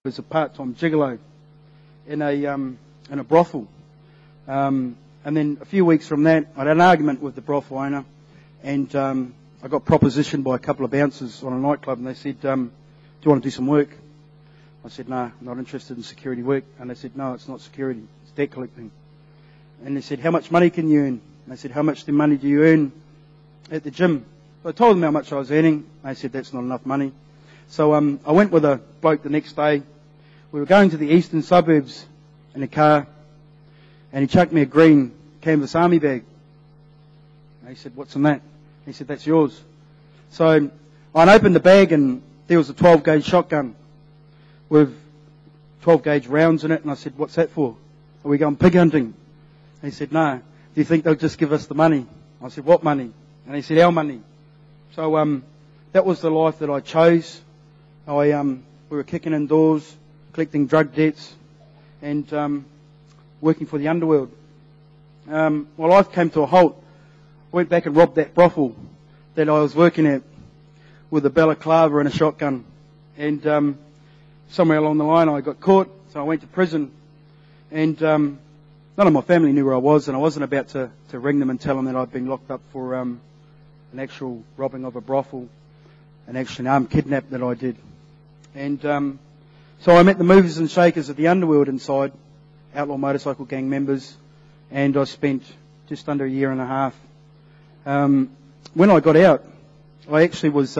was a part-time gigolo in a brothel. And then a few weeks from that, I had an argument with the brothel owner, and I got propositioned by a couple of bouncers on a nightclub, and they said, do you want to do some work? I said, no, I'm not interested in security work. And they said, no, it's not security, it's debt collecting. And they said, how much money can you earn? And I said, how much money do you earn at the gym? So I told them how much I was earning. They said, that's not enough money. So I went with a bloke the next day. We were going to the eastern suburbs in a car, and he chucked me a green canvas army bag. And he said, what's in that? He said, that's yours. So I opened the bag, and there was a 12-gauge shotgun with 12-gauge rounds in it. And I said, what's that for? Are we going pig hunting? And he said, no. Do you think they'll just give us the money? I said, what money? And he said, our money. So that was the life that I chose. We were kicking indoors, collecting drug debts, and working for the underworld. My life came to a halt. I went back and robbed that brothel that I was working at with a balaclava and a shotgun. And somewhere along the line I got caught, so I went to prison. And none of my family knew where I was, and I wasn't about to ring them and tell them that I'd been locked up for an actual robbing of a brothel, an actual armed kidnap that I did. And so I met the movers and shakers of the underworld inside, outlaw motorcycle gang members, and I spent just under a year and a half. When I got out, I actually was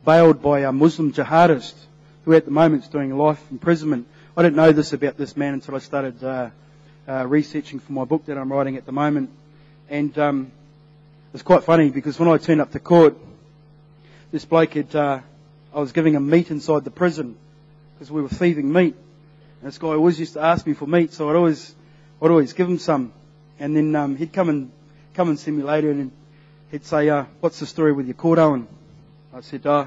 bailed by a Muslim jihadist who at the moment is doing life imprisonment. I didn't know this about this man until I started researching for my book that I'm writing at the moment. And it's quite funny because when I turned up to court, this bloke I was giving him meat inside the prison because we were thieving meat. And this guy always used to ask me for meat, so I'd always give him some. And then he'd come and see me later, and he'd say, what's the story with your court, Owen? I said, I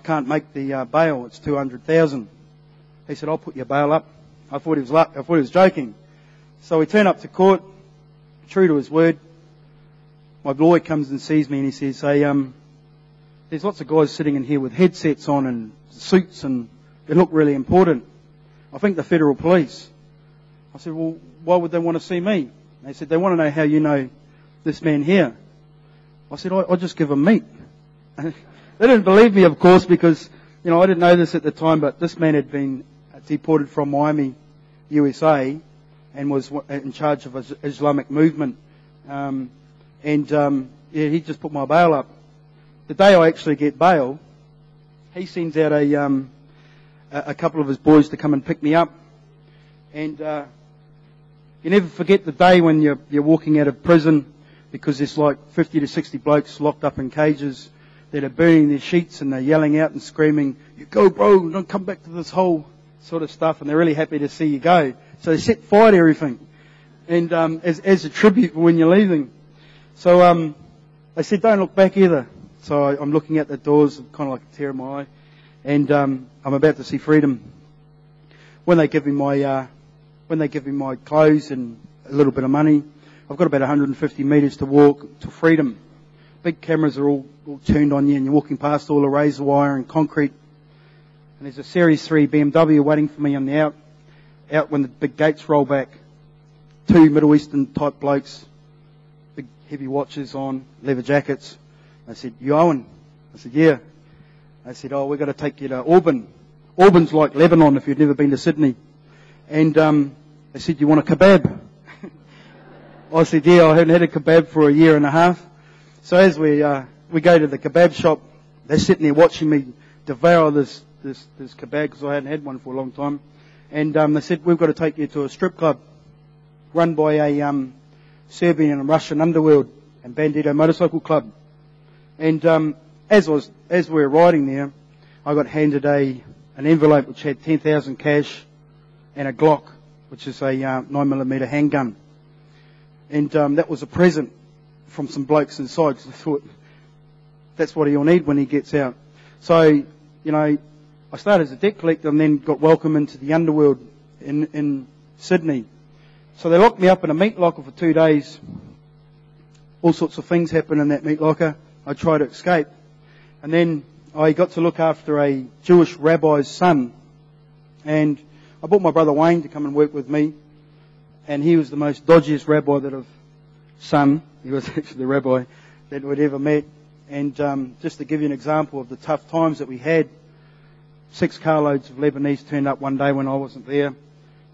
can't make the bail, it's 200,000. He said, I'll put your bail up. I thought he was joking. So we turn up to court, true to his word. My lawyer comes and sees me, and he says, hey, there's lots of guys sitting in here with headsets on and suits, and they look really important. I think the federal police. I said, well, why would they want to see me? They said, they want to know how you know this man here. I said, I just give them meat. They didn't believe me, of course, because, I didn't know this at the time, but this man had been deported from Miami, USA, and was in charge of an Islamic movement. He just put my bail up. The day I actually get bail, he sends out a couple of his boys to come and pick me up. And you never forget the day when you're walking out of prison, because there's like 50 to 60 blokes locked up in cages that are burning their sheets, and they're yelling out and screaming, you go bro, don't come back to this hole, sort of stuff, and they're really happy to see you go. So they set fire to everything, and as a tribute for when you're leaving. So they said, don't look back either. So I'm looking at the doors, kind of like a tear in my eye, and I'm about to see freedom. When they give me my clothes and a little bit of money, I've got about 150 metres to walk to freedom. Big cameras are all turned on you, and you're walking past all the razor wire and concrete. And there's a Series 3 BMW waiting for me on the out when the big gates roll back. 2 Middle Eastern type blokes, big heavy watches on, leather jackets. They said, you Owen? I said, yeah. They said, oh, we've got to take you to Auburn. Auburn's like Lebanon if you've never been to Sydney. And they said, you want a kebab? I said, yeah, I hadn't had a kebab for a year and a half. So as we go to the kebab shop, they're sitting there watching me devour this kebab, because I hadn't had one for a long time. And they said, we've got to take you to a strip club run by a Serbian and Russian underworld and Bandito motorcycle club. And as we were riding there, I got handed an envelope which had 10,000 cash and a Glock, which is a 9mm handgun. And that was a present from some blokes inside, because I thought, that's what he'll need when he gets out. So, I started as a debt collector and then got welcomed into the underworld in Sydney. So they locked me up in a meat locker for 2 days. All sorts of things happened in that meat locker. I tried to escape. And then I got to look after a Jewish rabbi's son And I brought my brother Wayne to come and work with me, and he was the most dodgiest rabbi that I've seen. He was actually the rabbi that we'd ever met. And just to give you an example of the tough times that we had, 6 carloads of Lebanese turned up one day when I wasn't there,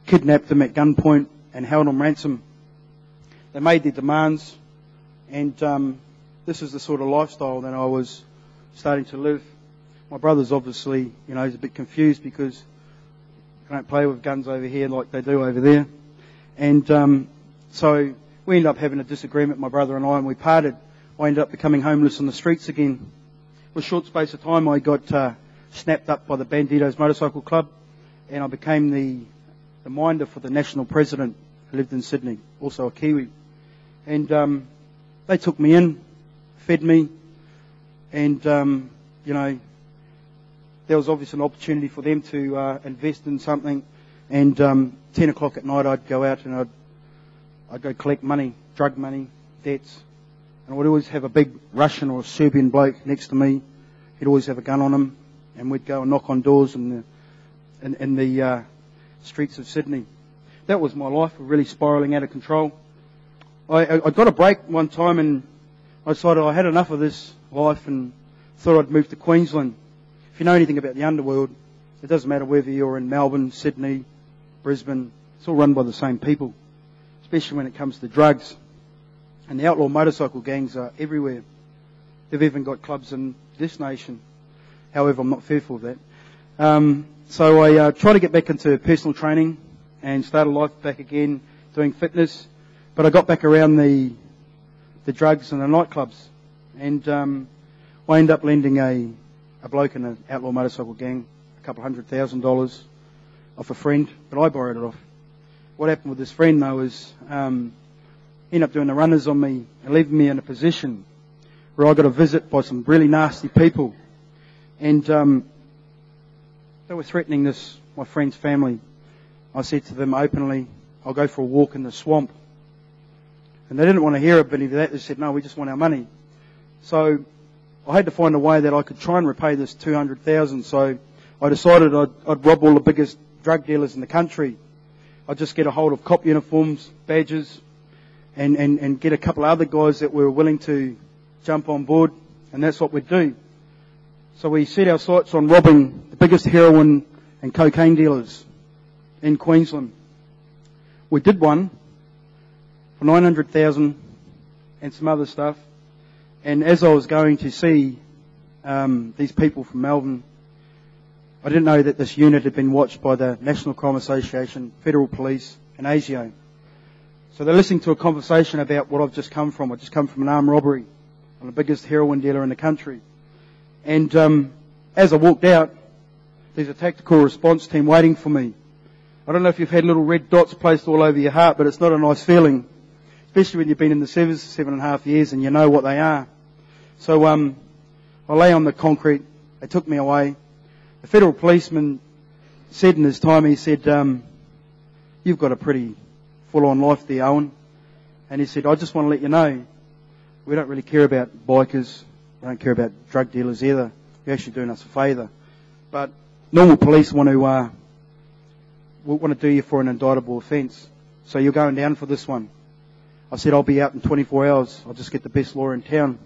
kidnapped them at gunpoint and held them ransom. They made their demands, and this is the sort of lifestyle that I was starting to live. My brother's obviously, he's a bit confused because I don't play with guns over here like they do over there. And so we ended up having a disagreement, my brother and we parted. I ended up becoming homeless on the streets again. For a short space of time, I got snapped up by the Banditos Motorcycle Club, and I became the minder for the national president who lived in Sydney, also a Kiwi. And they took me in, fed me, and, there was obviously an opportunity for them to invest in something. And 10 o'clock at night, I'd go out and I'd go collect money, drug money, debts. And I would always have a big Russian or Serbian bloke next to me. He'd always have a gun on him, and we'd go and knock on doors in the streets of Sydney. That was my life, really spiralling out of control. I got a break one time, and I decided I had enough of this life and thought I'd move to Queensland. If you know anything about the underworld, it doesn't matter whether you're in Melbourne, Sydney, Brisbane, it's all run by the same people, especially when it comes to drugs. And the outlaw motorcycle gangs are everywhere. They've even got clubs in this nation. However, I'm not fearful of that. So I tried to get back into personal training and started life back again, doing fitness. But I got back around the drugs and the nightclubs. And I ended up lending a bloke in an outlaw motorcycle gang $200,000 off a friend, but I borrowed it off. What happened with this friend, though, is ended up doing the runners on me and leaving me in a position where I got a visit by some really nasty people. And they were threatening my friend's family. I said to them openly, I'll go for a walk in the swamp. And they didn't want to hear it, but either that, they said, no, we just want our money. So I had to find a way that I could try and repay this $200,000. So I decided I'd rob all the biggest drug dealers in the country. I'd just get a hold of cop uniforms, badges, and get a couple of other guys that were willing to jump on board, and that's what we'd do. So we set our sights on robbing the biggest heroin and cocaine dealers in Queensland. We did one for $900,000 and some other stuff. And as I was going to see these people from Melbourne, I didn't know that this unit had been watched by the National Crime Association, Federal Police, and ASIO. So they're listening to a conversation about what I've just come from. I've just come from an armed robbery on the biggest heroin dealer in the country. And as I walked out, there's a tactical response team waiting for me. I don't know if you've had little red dots placed all over your heart, but it's not a nice feeling, especially when you've been in the service 7.5 years and you know what they are. So I lay on the concrete. They took me away. The federal policeman said in his time, he said, you've got a pretty full-on life there, Owen. And he said, I just want to let you know, we don't really care about bikers. We don't care about drug dealers either. You're actually doing us a favour. But normal police want to do you for an indictable offence. So you're going down for this one. I said, I'll be out in 24 hours. I'll just get the best lawyer in town.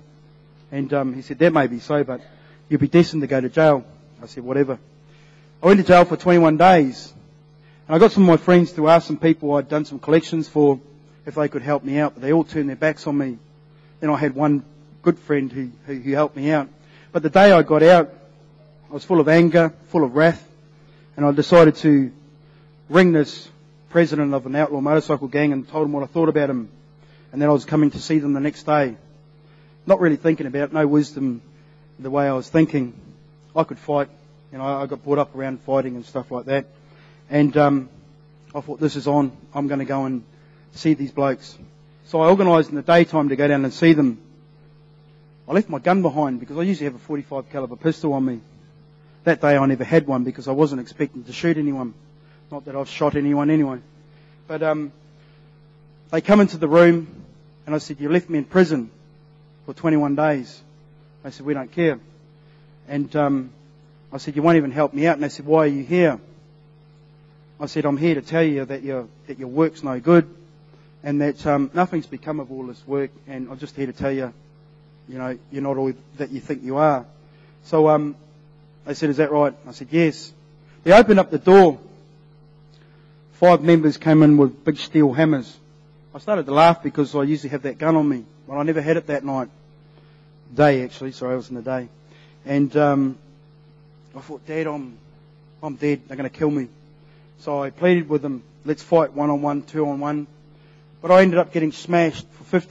And he said, that may be so, but you'll be destined to go to jail. I said, whatever. I went to jail for 21 days. And I got some of my friends to ask some people I'd done some collections for if they could help me out, but they all turned their backs on me. Then I had one good friend who helped me out. But the day I got out, I was full of anger, full of wrath, and I decided to ring this president of an outlaw motorcycle gang and told him what I thought about him. And then I was coming to see them the next day. Not really thinking about it, no wisdom the way I was thinking. I could fight. I got brought up around fighting and stuff like that. And I thought, this is on. I'm going to go and see these blokes. So I organised in the daytime to go down and see them. I left my gun behind because I usually have a 45 caliber pistol on me. That day I never had one because I wasn't expecting to shoot anyone. Not that I've shot anyone anyway. But they come into the room and I said, you left me in prison for 21 days. They said, we don't care. And I said, you won't even help me out. And they said, why are you here? I said, I'm here to tell you that your work's no good, and that nothing's become of all this work, and I'm just here to tell you, you know, you're not all that you think you are. So they said, is that right? I said, yes. They opened up the door. 5 members came in with big steel hammers. I started to laugh because I usually have that gun on me, but I never had it that night. Day, actually. Sorry, I was in the day. And I thought, Dad, I'm dead. They're going to kill me. So I pleaded with them, let's fight 1-on-1, 2-on-1. But I ended up getting smashed for 50